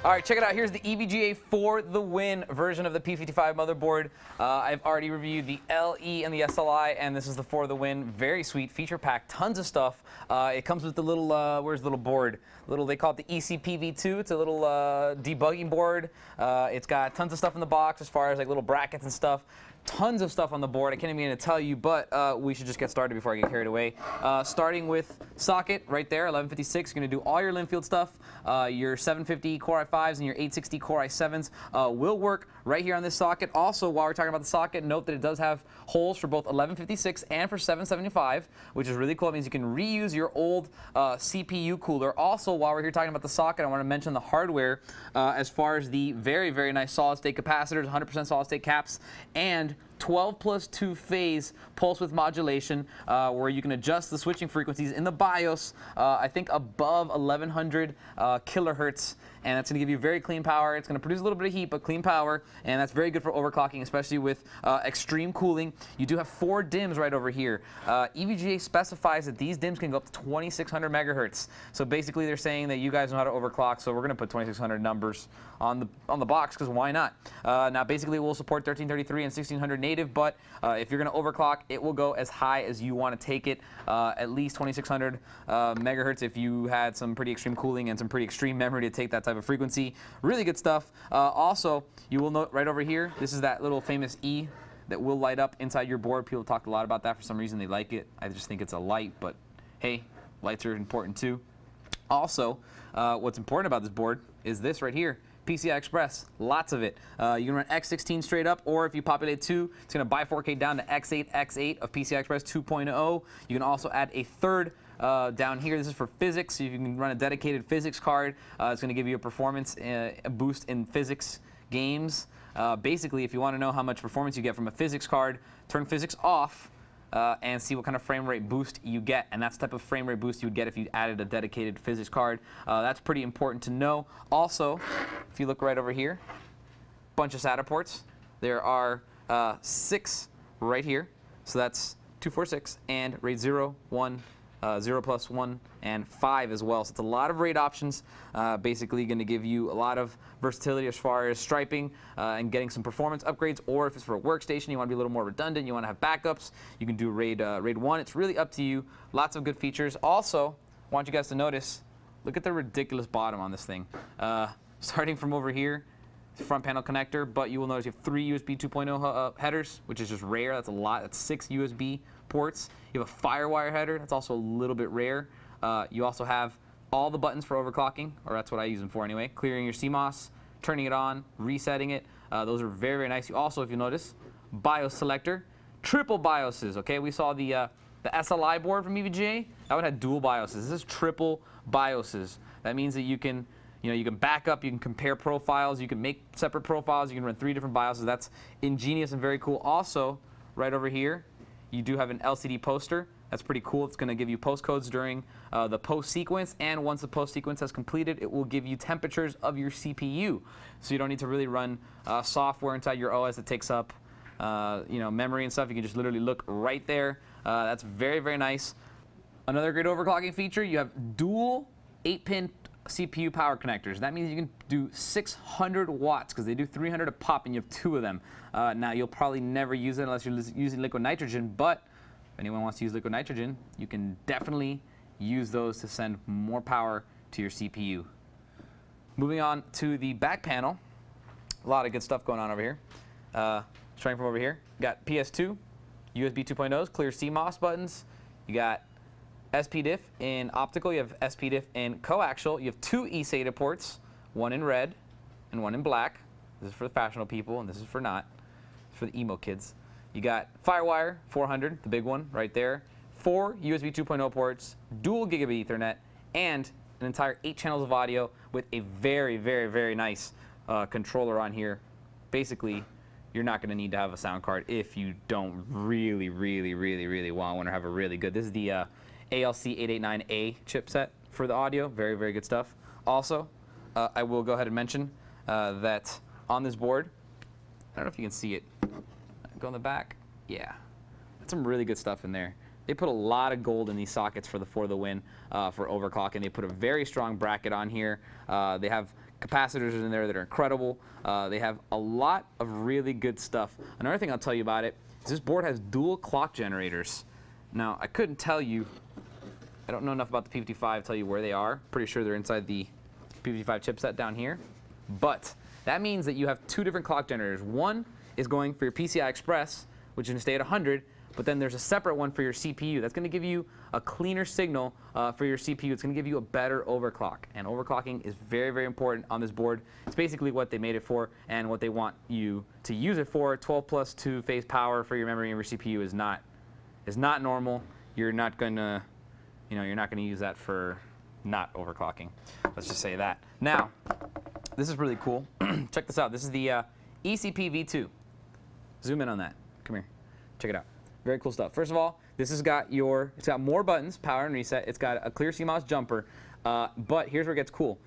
All right, check it out. Here's the EVGA for the win version of the P55 motherboard. I've already reviewed the LE and the SLI, and this is the for the win. Very sweet, feature packed, tons of stuff. It comes with the little, where's the little board? They call it the ECPV2. It's a little debugging board. It's got tons of stuff in the box as far as like little brackets and stuff. Tons of stuff on the board. I can't even begin to tell you, but we should just get started before I get carried away. Starting with socket right there, 1156. You're going to do all your Linfield stuff. Your 750 Core i5s and your 860 Core i7s will work right here on this socket. Also, while we're talking about the socket, note that it does have holes for both 1156 and for 775, which is really cool. It means you can reuse your old CPU cooler. Also, while we're here talking about the socket, I want to mention the hardware as far as the very, very nice solid-state capacitors, 100% solid-state caps, and 12+2 phase pulse width modulation, where you can adjust the switching frequencies in the BIOS, I think above 1100 kilohertz, and that's going to give you very clean power. It's going to produce a little bit of heat, but clean power, and that's very good for overclocking, especially with extreme cooling. You do have 4 DIMMs right over here. EVGA specifies that these DIMMs can go up to 2600 megahertz. So basically, they're saying that you guys know how to overclock, so we're going to put 2600 numbers on the box, because why not? Now, basically, we'll support 1333 and 1600 native, but if you're going to overclock, it will go as high as you want to take it, at least 2600 megahertz if you had some pretty extreme cooling and some pretty extreme memory to take that type of frequency. Really good stuff. Also, you will note right over here, this is that little famous E that will light up inside your board. People talk a lot about that. For some reason, they like it. I just think it's a light, but hey, lights are important too. Also, what's important about this board is this right here. PCI Express, lots of it. You can run X16 straight up, or if you populate 2, it's going to buy 4K down to X8, X8 of PCI Express 2.0. You can also add a third down here. This is for physics, so you can run a dedicated physics card. It's going to give you a performance a boost in physics games. Basically, if you want to know how much performance you get from a physics card, turn physics off and see what kind of frame rate boost you get. And that's the type of frame rate boost you would get if you added a dedicated physics card. That's pretty important to know. Also, if you look right over here, bunch of SATA ports. There are 6 right here. So that's 246 and RAID 0, 1, 0+1, and 5 as well. So it's a lot of RAID options. Basically going to give you a lot of versatility as far as striping and getting some performance upgrades. Or if it's for a workstation, you want to be a little more redundant, you want to have backups, you can do RAID 1. It's really up to you. Lots of good features. Also, I want you guys to notice, look at the ridiculous bottom on this thing. Starting from over here, front panel connector, but you will notice you have 3 USB 2.0 headers, which is just rare. That's a lot. That's 6 USB ports. You have a FireWire header. That's also a little bit rare. You also have all the buttons for overclocking, or that's what I use them for anyway. Clearing your CMOS, turning it on, resetting it. Those are very, very nice. You also, if you notice, BIOS selector, triple BIOSes. Okay, we saw the SLI board from EVGA. That one had dual BIOSes. This is triple BIOSes. That means that you can back up, you can compare profiles, you can make separate profiles, you can run 3 different BIOSes. That's ingenious and very cool. Also, right over here, you do have an LCD poster. That's pretty cool. It's going to give you postcodes during the post sequence, and once the post sequence has completed, it will give you temperatures of your CPU. So you don't need to really run software inside your OS that takes up memory and stuff. You can just literally look right there. That's very, very nice. Another great overclocking feature, you have dual 8-pin CPU power connectors. That means you can do 600 watts because they do 300 a pop, and you have 2 of them. Now, you'll probably never use it unless you're using liquid nitrogen, but if anyone wants to use liquid nitrogen, you can definitely use those to send more power to your CPU. Moving on to the back panel, a lot of good stuff going on over here. Starting from over here, you got PS2, USB 2.0s, clear CMOS buttons. You got SPDIF in optical, you have SPDIF in coaxial, you have 2 eSATA ports, one in red and one in black. This is for the fashionable people, and this is for not. It's for the emo kids. You got FireWire 400, the big one right there, 4 USB 2.0 ports, dual gigabit Ethernet, and an entire 8 channels of audio with a very, very, very nice controller on here. Basically, you're not going to need to have a sound card if you don't really, really, really, really want to have a really good. This is the ALC889A chipset for the audio. Very, very good stuff. Also, I will go ahead and mention that on this board, I don't know if you can see it. Go in the back. Yeah. That's some really good stuff in there. They put a lot of gold in these sockets for the win for overclocking. They put a very strong bracket on here. They have capacitors in there that are incredible. They have a lot of really good stuff. Another thing I'll tell you about it is this board has dual clock generators. Now, I couldn't tell you, I don't know enough about the P55 to tell you where they are. Pretty sure they're inside the P55 chipset down here. But that means that you have two different clock generators. One is going for your PCI Express, which is going to stay at 100, but then there's a separate one for your CPU. That's going to give you a cleaner signal for your CPU. It's going to give you a better overclock. And overclocking is very, very important on this board. It's basically what they made it for and what they want you to use it for. 12 plus 2 phase power for your memory and your CPU is not normal. You're not going to, you're not going to use that for not overclocking. Let's just say that. Now, this is really cool. Check this out. This is the ECP V2. Zoom in on that. Come here. Check it out. Very cool stuff. First of all, this has got it's got more buttons, power and reset. It's got a clear CMOS jumper. But here's where it gets cool.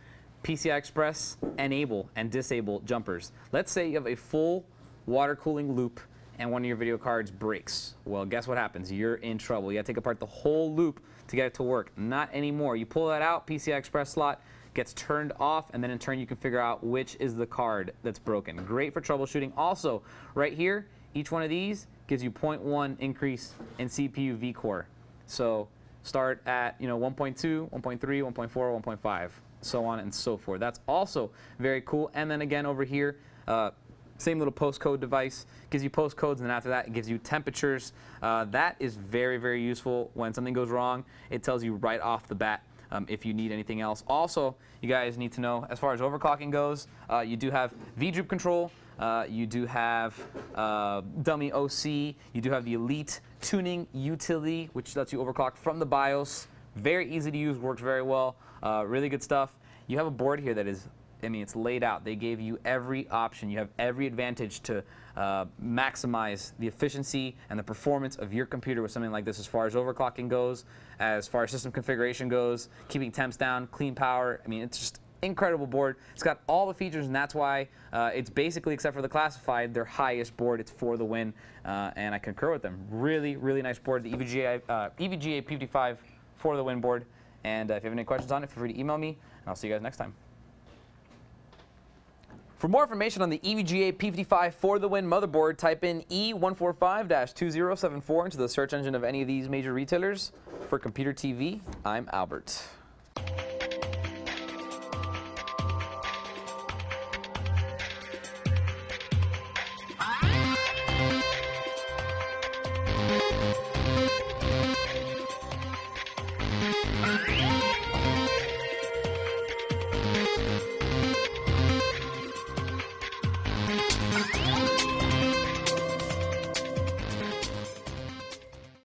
PCI Express enable and disable jumpers. Let's say you have a full water cooling loop and one of your video cards breaks. Well, guess what happens? You're in trouble. You got to take apart the whole loop to get it to work. Not anymore. You pull that out, PCI Express slot gets turned off, and then in turn you can figure out which is the card that's broken. Great for troubleshooting. Also, right here, each one of these gives you 0.1 increase in CPU vCore. So start at 1.2, 1.3, 1.4, 1.5, so on and so forth. That's also very cool. And then again over here, same little postcode device, gives you postcodes, and then after that it gives you temperatures. That is very, very useful. When something goes wrong, it tells you right off the bat if you need anything else. Also, you guys need to know, as far as overclocking goes, you do have V-droop control, you do have dummy OC, you do have the E-LEET Tuning Utility, which lets you overclock from the BIOS. Very easy to use, works very well, really good stuff. You have a board here that is, it's laid out. They gave you every option. You have every advantage to maximize the efficiency and the performance of your computer with something like this, as far as overclocking goes, as far as system configuration goes, keeping temps down, clean power. It's just incredible board. It's got all the features, and that's why it's basically, except for the classified, their highest board. It's for the win, and I concur with them. Really, really nice board, the EVGA P55 for the win board. And if you have any questions on it, feel free to email me, and I'll see you guys next time. For more information on the EVGA P55 for the win motherboard, type in E145-2074 into the search engine of any of these major retailers. For Computer TV, I'm Albert.